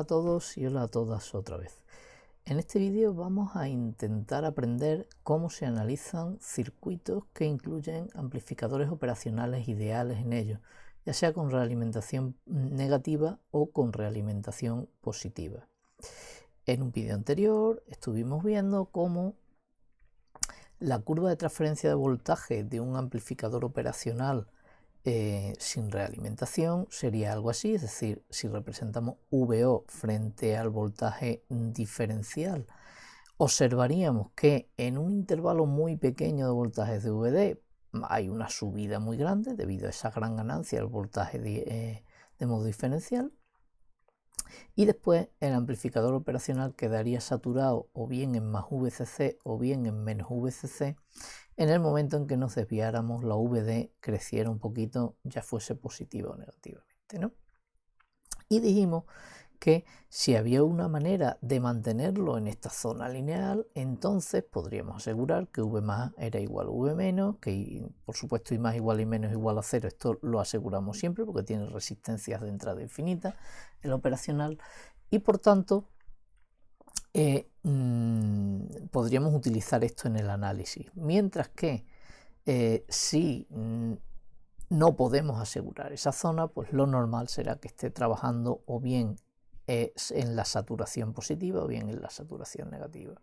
Hola a todos y hola a todas otra vez. En este vídeo vamos a intentar aprender cómo se analizan circuitos que incluyen amplificadores operacionales ideales en ellos, ya sea con realimentación negativa o con realimentación positiva. En un vídeo anterior estuvimos viendo cómo la curva de transferencia de voltaje de un amplificador operacional sin realimentación sería algo así, es decir, si representamos VO frente al voltaje diferencial, observaríamos que en un intervalo muy pequeño de voltajes de VD hay una subida muy grande debido a esa gran ganancia del voltaje de modo diferencial, y después el amplificador operacional quedaría saturado o bien en más VCC o bien en menos VCC en el momento en que nos desviáramos, la VD creciera un poquito, ya fuese positiva o negativamente, ¿no? Y dijimos que si había una manera de mantenerlo en esta zona lineal, entonces podríamos asegurar que V más era igual a V menos, que por supuesto I más igual y menos igual a 0, esto lo aseguramos siempre porque tiene resistencias de entrada infinita, el operacional, y por tanto podríamos utilizar esto en el análisis, mientras que si no podemos asegurar esa zona, pues lo normal será que esté trabajando o bien en la saturación positiva o bien en la saturación negativa.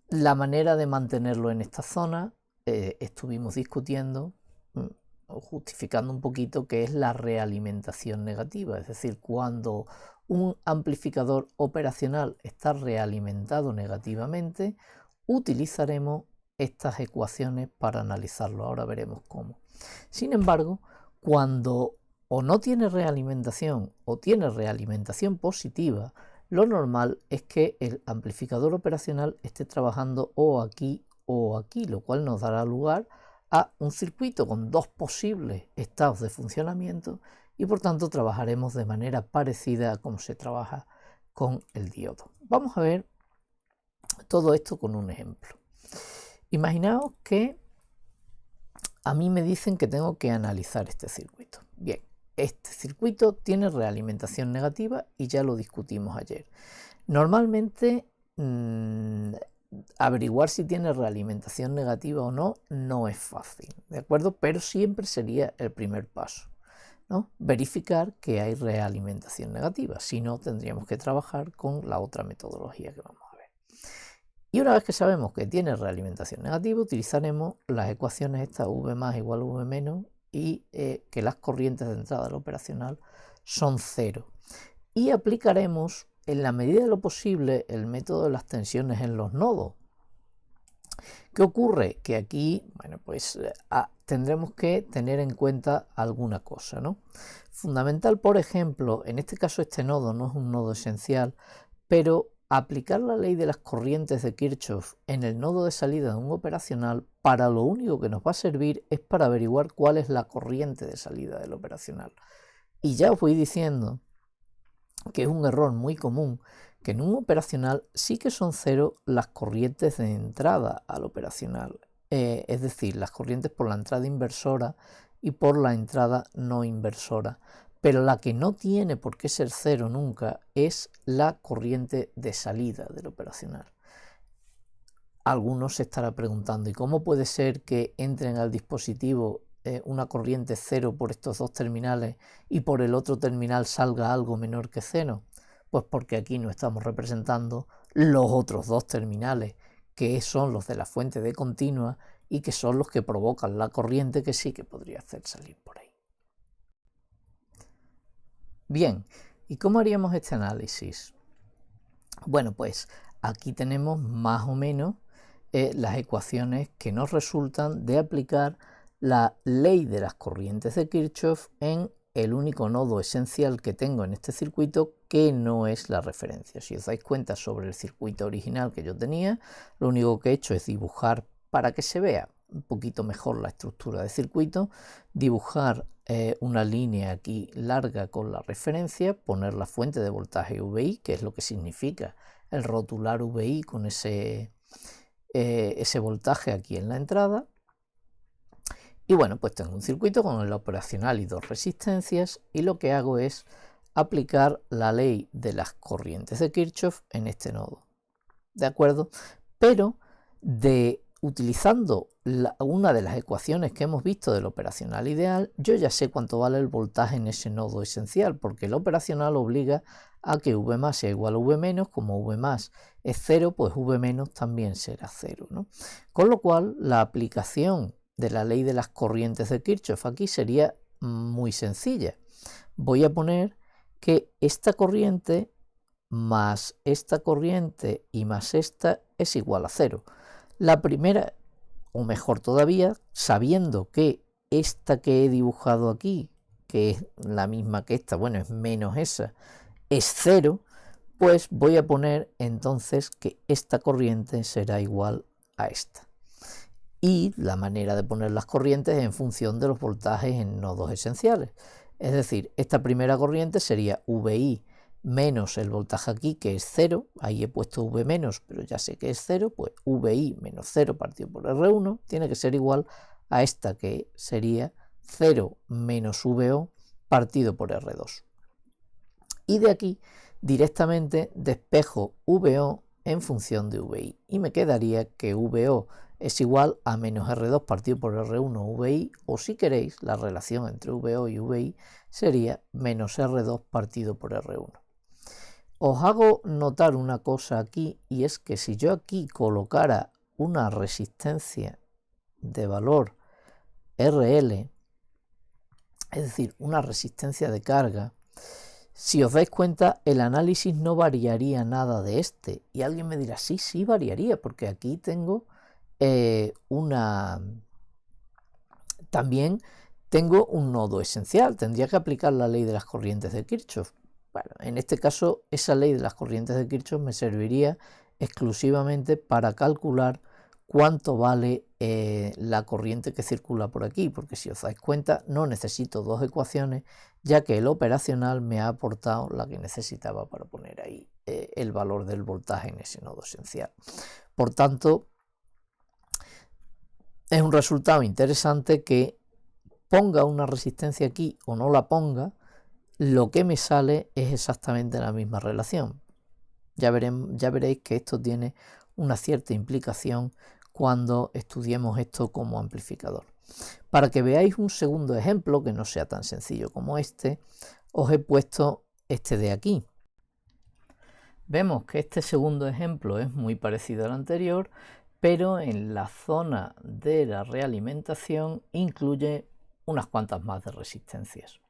La manera de mantenerlo en esta zona estuvimos discutiendo o justificando un poquito que es la realimentación negativa, es decir, cuando un amplificador operacional está realimentado negativamente, utilizaremos estas ecuaciones para analizarlo. Ahora veremos cómo. Sin embargo, cuando o no tiene realimentación o tiene realimentación positiva, lo normal es que el amplificador operacional esté trabajando o aquí, lo cual nos dará lugar a un circuito con dos posibles estados de funcionamiento y por tanto trabajaremos de manera parecida a cómo se trabaja con el diodo. Vamos a ver todo esto con un ejemplo. Imaginaos que a mí me dicen que tengo que analizar este circuito. Bien, este circuito tiene realimentación negativa y ya lo discutimos ayer. Normalmente averiguar si tiene realimentación negativa o no no es fácil, ¿de acuerdo? Pero siempre sería el primer paso, ¿no? Verificar que hay realimentación negativa, si no tendríamos que trabajar con la otra metodología que vamos a ver. Y una vez que sabemos que tiene realimentación negativa, utilizaremos las ecuaciones estas V más igual a V menos y que las corrientes de entrada del operacional son cero. Y aplicaremos en la medida de lo posible el método de las tensiones en los nodos. ¿Qué ocurre? Que aquí, bueno, pues tendremos que tener en cuenta alguna cosa, ¿no? Fundamental, por ejemplo, en este caso este nodo no es un nodo esencial, pero aplicar la ley de las corrientes de Kirchhoff en el nodo de salida de un operacional, para lo único que nos va a servir es para averiguar cuál es la corriente de salida del operacional. Y ya os voy diciendo que es un error muy común, que en un operacional sí que son cero las corrientes de entrada al operacional, es decir, las corrientes por la entrada inversora y por la entrada no inversora, pero la que no tiene por qué ser cero nunca es la corriente de salida del operacional. Algunos se estará preguntando, ¿y cómo puede ser que entren al dispositivo una corriente cero por estos dos terminales y por el otro terminal salga algo menor que cero? Pues porque aquí no estamos representando los otros dos terminales, que son los de la fuente de continua y que son los que provocan la corriente que sí que podría hacer salir por ahí. Bien, ¿y cómo haríamos este análisis? Bueno, pues aquí tenemos más o menos las ecuaciones que nos resultan de aplicar la ley de las corrientes de Kirchhoff en el único nodo esencial que tengo en este circuito, que no es la referencia. Si os dais cuenta sobre el circuito original que yo tenía, lo único que he hecho es dibujar para que se vea un poquito mejor la estructura de circuito, dibujar una línea aquí larga con la referencia, poner la fuente de voltaje VI, que es lo que significa el rotular VI con ese voltaje aquí en la entrada. Y bueno, pues tengo un circuito con el operacional y dos resistencias, y lo que hago es aplicar la ley de las corrientes de Kirchhoff en este nodo. ¿De acuerdo? Pero utilizando una de las ecuaciones que hemos visto del operacional ideal, yo ya sé cuánto vale el voltaje en ese nodo esencial, porque el operacional obliga a que V más sea igual a V menos. Como V más es 0, pues V menos también será 0, ¿no? Con lo cual, la aplicación de la ley de las corrientes de Kirchhoff aquí sería muy sencilla. Voy a poner que esta corriente más esta corriente y más esta es igual a 0. La primera, o mejor todavía, sabiendo que esta que he dibujado aquí, que es la misma que esta, bueno, es menos esa, es 0, pues voy a poner entonces que esta corriente será igual a esta. Y la manera de poner las corrientes es en función de los voltajes en nodos esenciales. Es decir, esta primera corriente sería VI menos el voltaje aquí, que es 0, ahí he puesto V menos, pero ya sé que es 0, pues VI menos 0 partido por R1 tiene que ser igual a esta, que sería 0 menos VO partido por R2. Y de aquí directamente despejo VO en función de VI, y me quedaría que VO es igual a menos R2 partido por R1 VI, o si queréis, la relación entre VO y VI sería menos R2 partido por R1. Os hago notar una cosa aquí, y es que si yo aquí colocara una resistencia de valor RL, es decir, una resistencia de carga, si os dais cuenta, el análisis no variaría nada de este. Y alguien me dirá, sí variaría, porque aquí tengo también tengo un nodo esencial. Tendría que aplicar la ley de las corrientes de Kirchhoff. Bueno, en este caso, esa ley de las corrientes de Kirchhoff me serviría exclusivamente para calcular cuánto vale la corriente que circula por aquí, porque si os dais cuenta no necesito dos ecuaciones, ya que el operacional me ha aportado la que necesitaba para poner ahí el valor del voltaje en ese nodo esencial. Por tanto, es un resultado interesante que ponga una resistencia aquí o no la ponga, lo que me sale es exactamente la misma relación. Ya veréis que esto tiene una cierta implicación cuando estudiemos esto como amplificador. Para que veáis un segundo ejemplo que no sea tan sencillo como este, os he puesto este de aquí. Vemos que este segundo ejemplo es muy parecido al anterior, pero en la zona de la realimentación incluye unas cuantas más de resistencias.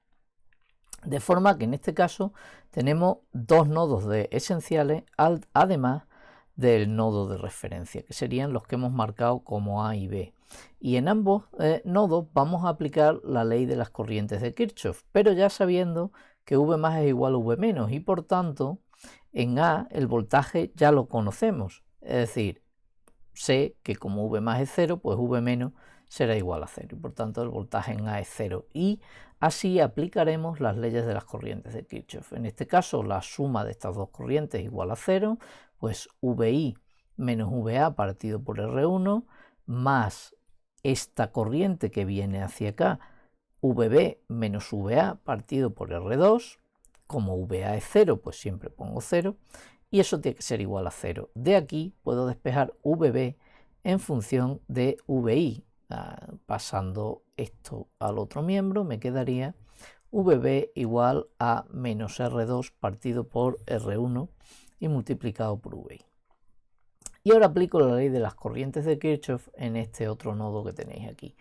De forma que en este caso tenemos dos nodos de esenciales, además del nodo de referencia, que serían los que hemos marcado como A y B. Y en ambos nodos vamos a aplicar la ley de las corrientes de Kirchhoff, pero ya sabiendo que V más es igual a V menos, y por tanto en A el voltaje ya lo conocemos, es decir, sé que como V más es 0, pues V menos será igual a 0, y por tanto el voltaje en A es 0, y así aplicaremos las leyes de las corrientes de Kirchhoff. En este caso, la suma de estas dos corrientes es igual a 0, pues VI menos VA partido por R1 más esta corriente que viene hacia acá, VB menos VA partido por R2, como VA es 0, pues siempre pongo 0, y eso tiene que ser igual a 0. De aquí puedo despejar VB en función de VI. Pasando esto al otro miembro, me quedaría VB igual a menos R2 partido por R1 y multiplicado por VI. Y ahora aplico la ley de las corrientes de Kirchhoff en este otro nodo que tenéis aquí.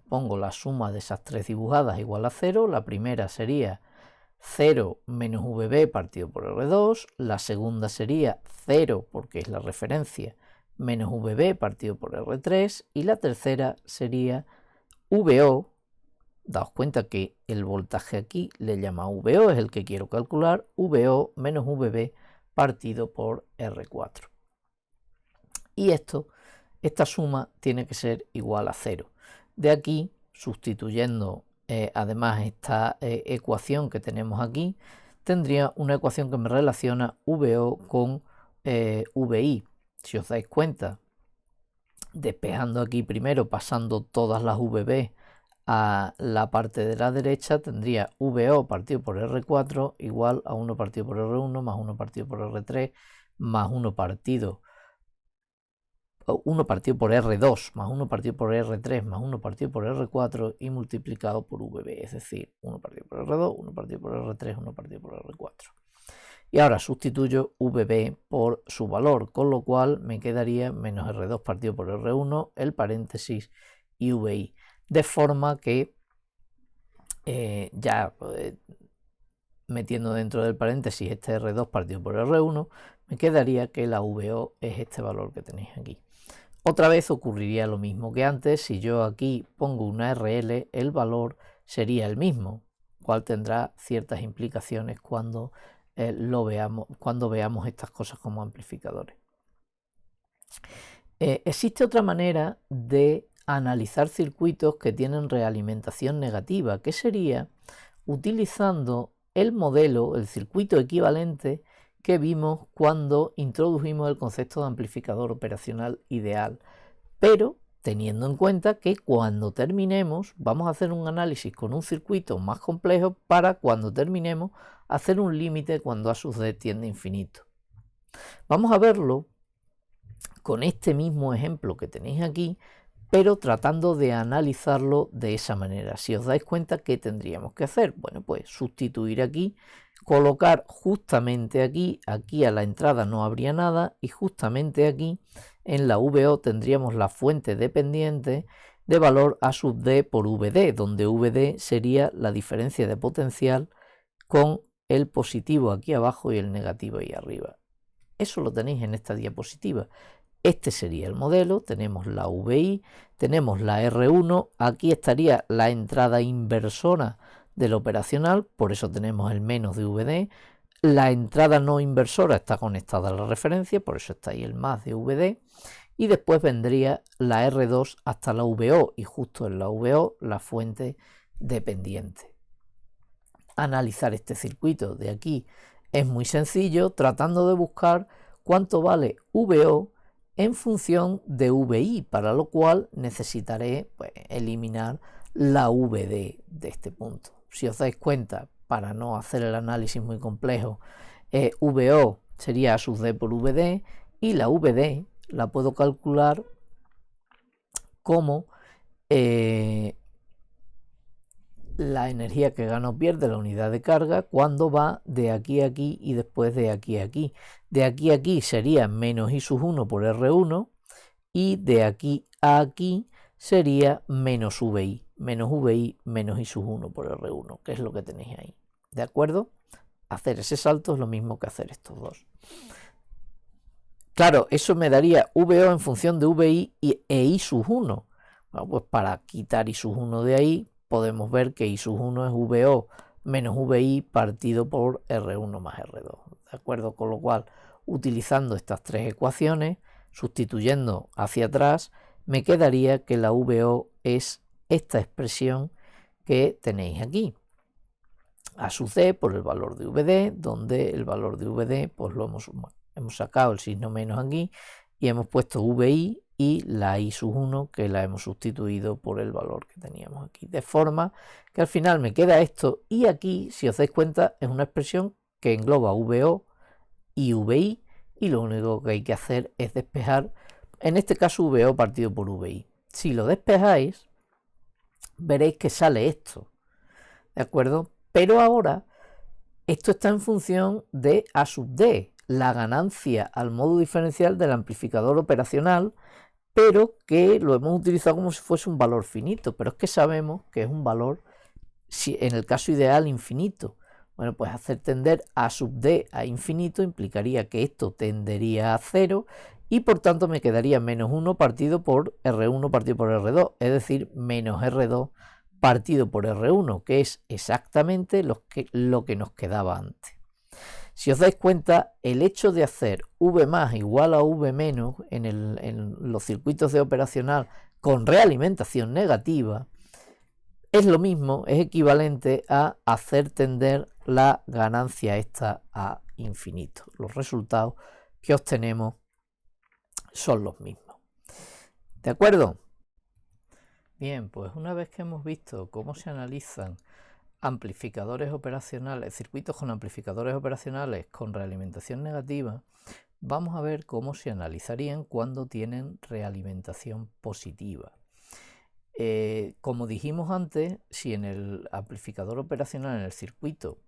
Pongo la suma de esas tres dibujadas igual a 0. La primera sería 0 menos VB partido por R2. La segunda sería 0, porque es la referencia, menos VB partido por R3, y la tercera sería VO, daos cuenta que el voltaje aquí le llama VO, es el que quiero calcular, VO menos VB partido por R4. Y esta suma tiene que ser igual a 0. De aquí, sustituyendo además esta ecuación que tenemos aquí, tendría una ecuación que me relaciona VO con VI. Si os dais cuenta, despejando aquí primero, pasando todas las VB a la parte de la derecha tendría VO partido por R4 igual a 1 partido por R1 más 1 partido por R3 más 1 partido por R2 más 1 partido por R3 más 1 partido por R4 y multiplicado por VB, es decir, 1 partido por R2, 1 partido por R3, 1 partido por R4. Y ahora sustituyo VB por su valor, con lo cual me quedaría menos R2 partido por R1, el paréntesis y VI. De forma que metiendo dentro del paréntesis este R2 partido por R1, me quedaría que la VO es este valor que tenéis aquí. Otra vez ocurriría lo mismo que antes. Si yo aquí pongo una RL, el valor sería el mismo, cual tendrá ciertas implicaciones cuando veamos estas cosas como amplificadores. Existe otra manera de analizar circuitos que tienen realimentación negativa, que sería utilizando el modelo, el circuito equivalente que vimos cuando introdujimos el concepto de amplificador operacional ideal, pero teniendo en cuenta que cuando terminemos vamos a hacer un análisis con un circuito más complejo para cuando terminemos hacer un límite cuando A sub D tiende a infinito. Vamos a verlo con este mismo ejemplo que tenéis aquí, pero tratando de analizarlo de esa manera. Si os dais cuenta, ¿qué tendríamos que hacer? Bueno, pues sustituir aquí, colocar justamente aquí a la entrada no habría nada y justamente aquí en la VO tendríamos la fuente dependiente de valor A sub D por VD, donde VD sería la diferencia de potencial con el positivo aquí abajo y el negativo ahí arriba. Eso lo tenéis en esta diapositiva. Este sería el modelo, tenemos la VI, tenemos la R1, aquí estaría la entrada inversora del operacional, por eso tenemos el menos de VD, la entrada no inversora está conectada a la referencia, por eso está ahí el más de VD, y después vendría la R2 hasta la VO, y justo en la VO la fuente dependiente. Analizar este circuito de aquí es muy sencillo, tratando de buscar cuánto vale VO en función de VI, para lo cual necesitaré eliminar la VD de este punto. Si os dais cuenta, para no hacer el análisis muy complejo, VO sería A sub D por VD y la VD la puedo calcular como la energía que gana o pierde la unidad de carga cuando va de aquí a aquí y después de aquí a aquí. De aquí a aquí sería menos I sub 1 por R1 y de aquí a aquí sería menos VI menos I sub 1 por R1, que es lo que tenéis ahí. ¿De acuerdo? Hacer ese salto es lo mismo que hacer estos dos. Claro, eso me daría VO en función de VI e I sub 1. Bueno, pues para quitar I sub 1 de ahí, podemos ver que I sub 1 es VO menos VI partido por R1 más R2. ¿De acuerdo? Con lo cual, utilizando estas tres ecuaciones, sustituyendo hacia atrás, me quedaría que la VO es esta expresión que tenéis aquí. A sub D por el valor de VD, donde el valor de VD pues lo hemos sacado el signo menos aquí y hemos puesto VI y la I sub 1 que la hemos sustituido por el valor que teníamos aquí. De forma que al final me queda esto y aquí, si os dais cuenta, es una expresión que engloba VO y VI y lo único que hay que hacer es despejar, en este caso VO partido por VI. Si lo despejáis, veréis que sale esto, ¿de acuerdo? Pero ahora esto está en función de A sub D, la ganancia al modo diferencial del amplificador operacional, pero que lo hemos utilizado como si fuese un valor finito, pero es que sabemos que es un valor, en el caso ideal, infinito. Bueno, pues hacer tender A sub D a infinito implicaría que esto tendería a 0 y por tanto me quedaría menos 1 partido por R1 partido por R2, es decir, menos R2 partido por R1, que es exactamente lo que nos quedaba antes. Si os dais cuenta, el hecho de hacer V más igual a V menos en los circuitos de operacional con realimentación negativa es lo mismo, es equivalente a hacer tender la ganancia esta a infinito. Los resultados que obtenemos son los mismos. ¿De acuerdo? Bien, pues una vez que hemos visto cómo se analizan amplificadores operacionales, circuitos con amplificadores operacionales con realimentación negativa, vamos a ver cómo se analizarían cuando tienen realimentación positiva. Como dijimos antes, si en el amplificador operacional, en el circuito,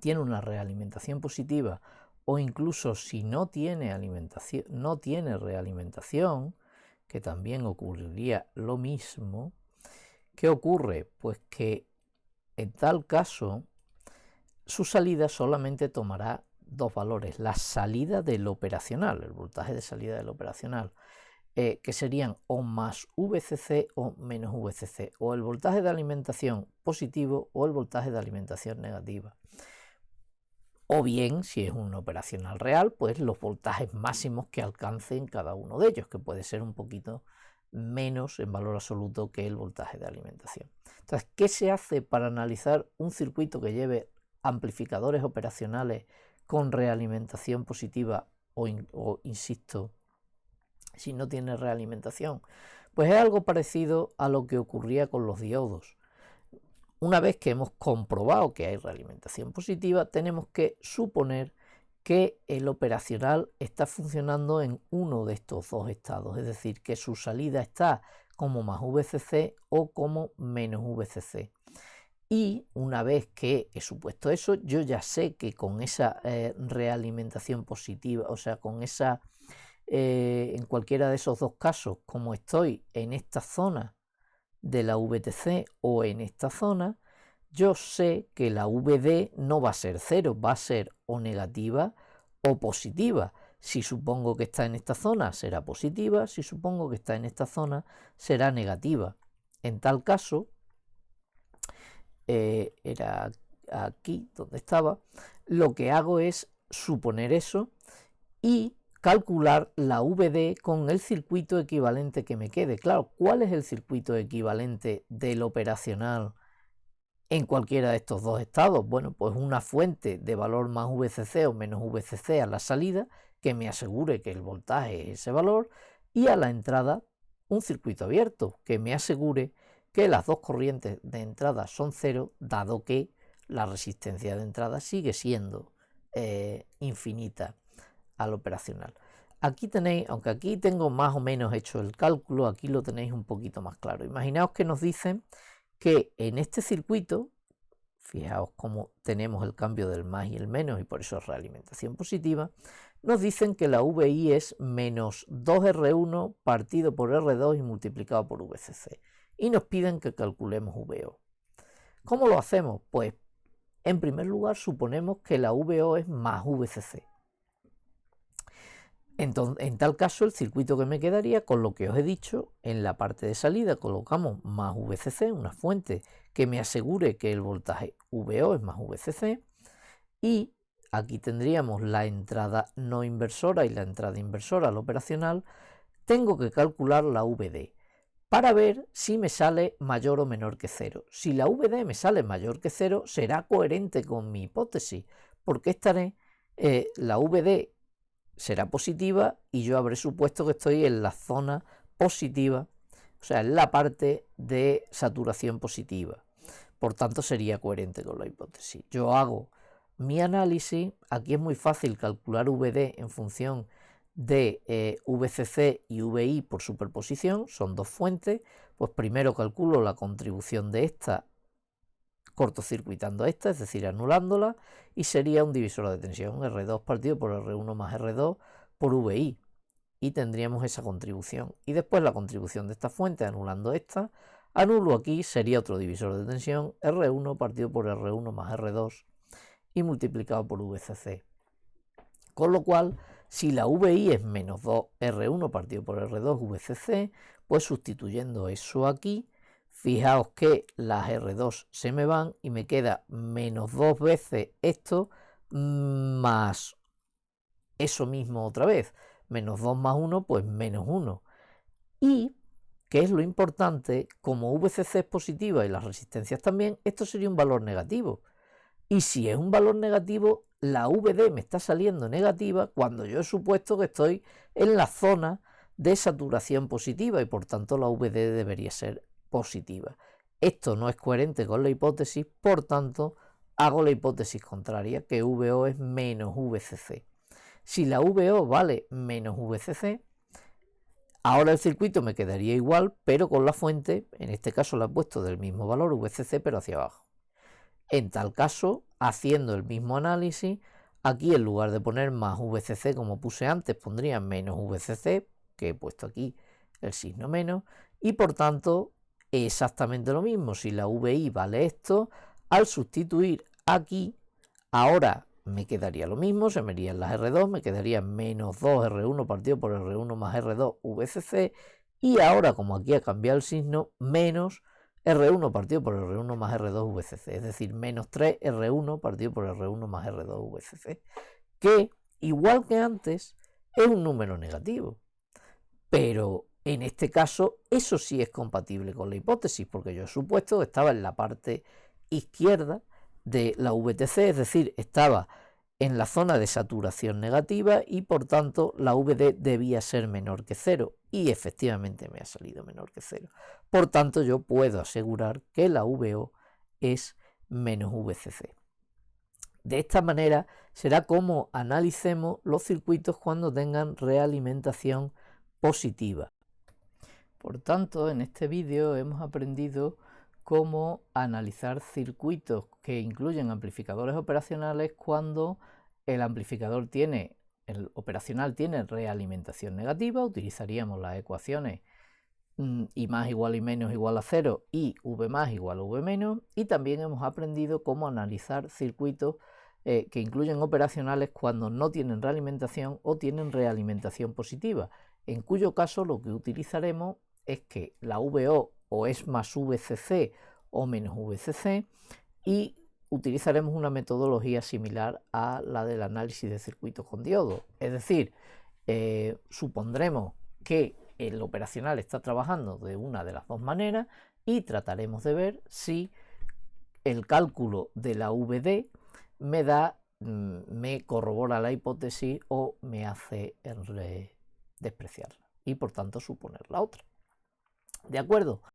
tiene una realimentación positiva, o incluso si no tiene realimentación, que también ocurriría lo mismo, ¿qué ocurre? Pues que en tal caso su salida solamente tomará dos valores: la salida del operacional, el voltaje de salida del operacional, que serían o más VCC o menos VCC, o el voltaje de alimentación positivo o el voltaje de alimentación negativa. O bien, si es un operacional real, pues los voltajes máximos que alcance en cada uno de ellos, que puede ser un poquito menos en valor absoluto que el voltaje de alimentación. Entonces, ¿qué se hace para analizar un circuito que lleve amplificadores operacionales con realimentación positiva o insisto, si no tiene realimentación? Pues es algo parecido a lo que ocurría con los diodos. Una vez que hemos comprobado que hay realimentación positiva, tenemos que suponer que el operacional está funcionando en uno de estos dos estados, es decir, que su salida está como más VCC o como menos VCC. Y una vez que he supuesto eso, yo ya sé que con esa realimentación positiva, o sea, con esa, en cualquiera de esos dos casos, como estoy en esta zona de la VTC o en esta zona, yo sé que la VD no va a ser cero, va a ser o negativa o positiva. Si supongo que está en esta zona, será positiva; si supongo que está en esta zona, será negativa. En tal caso, era aquí donde estaba, lo que hago es suponer eso y calcular la VD con el circuito equivalente que me quede. Claro, ¿cuál es el circuito equivalente del operacional en cualquiera de estos dos estados? Bueno, pues una fuente de valor más VCC o menos VCC a la salida, que me asegure que el voltaje es ese valor, y a la entrada un circuito abierto, que me asegure que las dos corrientes de entrada son cero, dado que la resistencia de entrada sigue siendo infinita al operacional. Aquí tenéis, aunque aquí tengo más o menos hecho el cálculo, aquí lo tenéis un poquito más claro. Imaginaos que nos dicen que en este circuito, fijaos cómo tenemos el cambio del más y el menos, y por eso es realimentación positiva, nos dicen que la VI es menos 2R1 partido por R2 y multiplicado por VCC. Y nos piden que calculemos VO. ¿Cómo lo hacemos? Pues, en primer lugar, suponemos que la VO es más VCC. Entonces, en tal caso, el circuito que me quedaría, con lo que os he dicho, en la parte de salida colocamos más VCC, una fuente que me asegure que el voltaje VO es más VCC, y aquí tendríamos la entrada no inversora y la entrada inversora al operacional. Tengo que calcular la VD para ver si me sale mayor o menor que 0. Si la VD me sale mayor que 0, será coherente con mi hipótesis, porque la VD será positiva y yo habré supuesto que estoy en la zona positiva, o sea, en la parte de saturación positiva. Por tanto, sería coherente con la hipótesis. Yo hago mi análisis. Aquí es muy fácil calcular VD en función de VCC y VI por superposición, son dos fuentes. Pues primero calculo la contribución de esta cortocircuitando esta, es decir, anulándola, y sería un divisor de tensión, R2 partido por R1 más R2 por VI, y tendríamos esa contribución. Y después la contribución de esta fuente anulando esta, anulo aquí, sería otro divisor de tensión, R1 partido por R1 más R2 y multiplicado por VCC. Con lo cual, si la VI es menos 2R1 partido por R2 VCC, pues sustituyendo eso aquí, fijaos que las R2 se me van y me queda menos 2 veces esto más eso mismo otra vez. Menos 2 más 1, pues menos 1. Y, que es lo importante, como VCC es positiva y las resistencias también, esto sería un valor negativo. Y si es un valor negativo, la VD me está saliendo negativa cuando yo he supuesto que estoy en la zona de saturación positiva y por tanto la VD debería ser positiva. Esto no es coherente con la hipótesis, por tanto hago la hipótesis contraria, que VO es menos VCC. Si la VO vale menos VCC, ahora el circuito me quedaría igual, pero con la fuente, en este caso la he puesto del mismo valor VCC, pero hacia abajo. En tal caso, haciendo el mismo análisis, aquí en lugar de poner más VCC como puse antes, pondría menos VCC, que he puesto aquí el signo menos, y por tanto exactamente lo mismo. Si la VI vale esto, al sustituir aquí, ahora me quedaría lo mismo, se me irían las R2, me quedaría menos 2 R1 partido por R1 más R2 VCC, y ahora como aquí ha cambiado el signo, menos R1 partido por R1 más R2 VCC, es decir, menos 3 R1 partido por R1 más R2 VCC, que igual que antes es un número negativo, pero en este caso eso sí es compatible con la hipótesis, porque yo he supuesto que estaba en la parte izquierda de la VTC, es decir, estaba en la zona de saturación negativa y por tanto la VD debía ser menor que 0 y efectivamente me ha salido menor que 0. Por tanto yo puedo asegurar que la VO es menos VCC. De esta manera será como analicemos los circuitos cuando tengan realimentación positiva. Por tanto, en este vídeo hemos aprendido cómo analizar circuitos que incluyen amplificadores operacionales cuando el amplificador operacional tiene realimentación negativa. Utilizaríamos las ecuaciones I más igual I menos igual a 0 y V más igual a V menos, y también hemos aprendido cómo analizar circuitos que incluyen operacionales cuando no tienen realimentación o tienen realimentación positiva, en cuyo caso lo que utilizaremos es que la VO o es más VCC o menos VCC, y utilizaremos una metodología similar a la del análisis de circuitos con diodos. Es decir, supondremos que el operacional está trabajando de una de las dos maneras y trataremos de ver si el cálculo de la VD me corrobora la hipótesis o me hace despreciarla y por tanto suponer la otra. ¿De acuerdo?